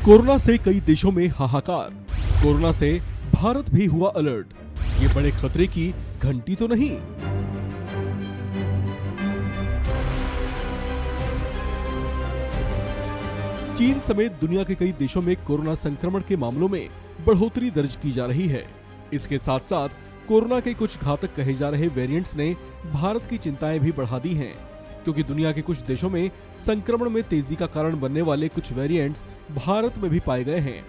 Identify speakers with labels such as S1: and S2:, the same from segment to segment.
S1: Corona से कई देशों में हाहाकार। कोरोना से भारत भी हुआ अलर्ट। ये बड़े खतरे की घंटी तो नहीं? चीन समेत दुनिया के कई देशों में कोरोना संक्रमण के मामलों में बढ़ोतरी दर्ज की जा रही है। इसके साथ साथ कोरोना के कुछ घातक कहे जा रहे वेरिएंट्स ने भारत की चिंताएं भी बढ़ा दी हैं, क्योंकि दुनिया के कुछ देशों में संक्रमण में तेजी का कारण बनने वाले कुछ वेरिएंट्स भारत में भी पाए गए हैं।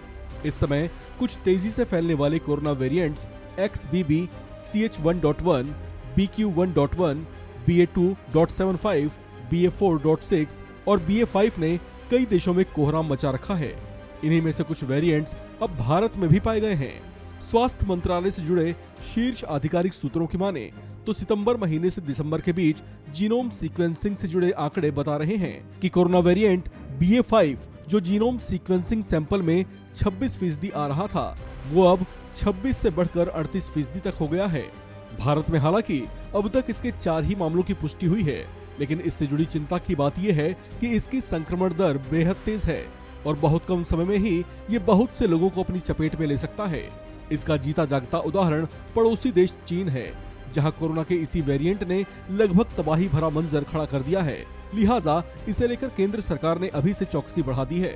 S1: इस समय कुछ तेजी से फैलने वाले corona variants XBB, CH1.1, BQ1.1, BA2.75, BA4.6 और BA5 ने कई देशों में कोहराम मचा रखा है। इन्हीं में से कुछ वेरिएंट्स अब भारत में भी पाए गए हैं। स्वास्थ्य मंत्रालय से जुड़े शीर्ष आधिकारिक सूत्रों की माने तो सितंबर महीने से दिसंबर के बीच जीनोम सीक्वेंसिंग से जुड़े आंकड़े बता रहे हैं कि कोरोना वेरिएंट BA5 जो जीनोम सीक्वेंसिंग सैंपल में 26% आ रहा था, वो अब 26 से बढ़कर 38% तक हो गया है। भारत में हालांकि अब तक इसके 4 ही मामलों की पुष्टि हुई है, लेकिन इससे जुड़ी चिंता की बात यह है कि इसकी संक्रमण दर बेहद तेज है और बहुत कम समय में ही ये बहुत से लोगों को अपनी चपेट में ले सकता है। इसका जीता जागता उदाहरण पड़ोसी देश चीन है, जहां कोरोना के इसी वेरिएंट ने लगभग तबाही भरा मंजर खड़ा कर दिया है। लिहाजा इसे लेकर केंद्र सरकार ने अभी से चौकसी बढ़ा दी है।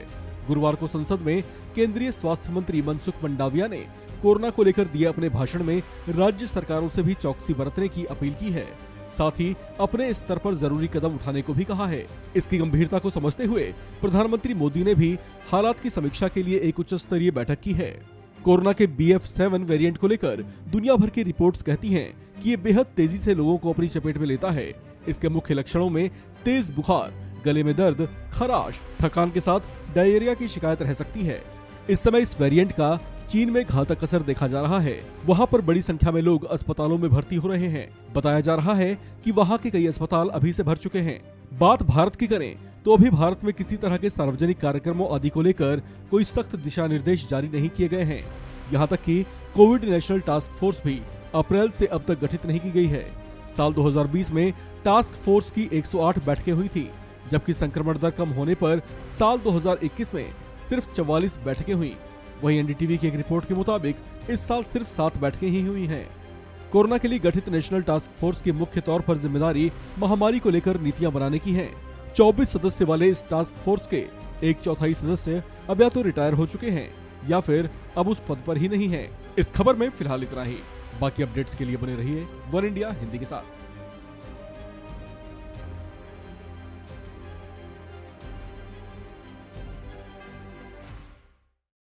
S1: गुरुवार को संसद में केंद्रीय स्वास्थ्य मंत्री मनसुख मंडाविया ने कोरोना को लेकर दिए अपने भाषण में राज्य सरकारों से भी चौकसी बरतने की अपील की है। साथ ही अपने स्तर पर जरूरी कदम उठाने को भी कहा है। इसकी गंभीरता को समझते हुए प्रधानमंत्री मोदी ने भी हालात की समीक्षा के लिए एक उच्च स्तरीय बैठक की है। कोरोना के BF7 वेरिएंट को लेकर दुनिया भर की रिपोर्ट्स कहती हैं कि ये बेहद तेजी से लोगों को अपनी चपेट में लेता है। इसके मुख्य लक्षणों में तेज बुखार, गले में दर्द, खराश, थकान के साथ डायरिया की शिकायत रह सकती है। इस समय इस वेरिएंट का चीन में घातक असर देखा जा रहा है। वहां पर बड़ी संख्या में लोग अस्पतालों में भर्ती हो रहे हैं। बताया जा रहा है कि वहां के कई अस्पताल अभी से भर चुके हैं। बात भारत की करें तो अभी भारत में किसी तरह के सार्वजनिक कार्यक्रमों आदि को लेकर कोई सख्त दिशा निर्देश जारी नहीं किए गए हैं। यहाँ तक कि कोविड नेशनल टास्क फोर्स भी अप्रैल से अब तक गठित नहीं की गई है। साल 2020 में टास्क फोर्स की 108 बैठकें हुई थी, जबकि संक्रमण दर कम होने पर साल 2021 में सिर्फ 44 बैठकें हुई। वहीं NDTV की एक रिपोर्ट के मुताबिक इस साल सिर्फ 7 बैठकें ही हुई हैं। कोरोना के लिए गठित नेशनल टास्क फोर्स की मुख्य तौर पर जिम्मेदारी महामारी को लेकर नीतियां बनाने की है। 24 सदस्य वाले इस टास्क फोर्स के 1/4 सदस्य अब या तो रिटायर हो चुके हैं या फिर अब उस पद पर ही नहीं है। इस खबर में फिलहाल इतना ही। बाकी अपडेट्स के लिए बने रहिए वन इंडिया हिंदी के साथ।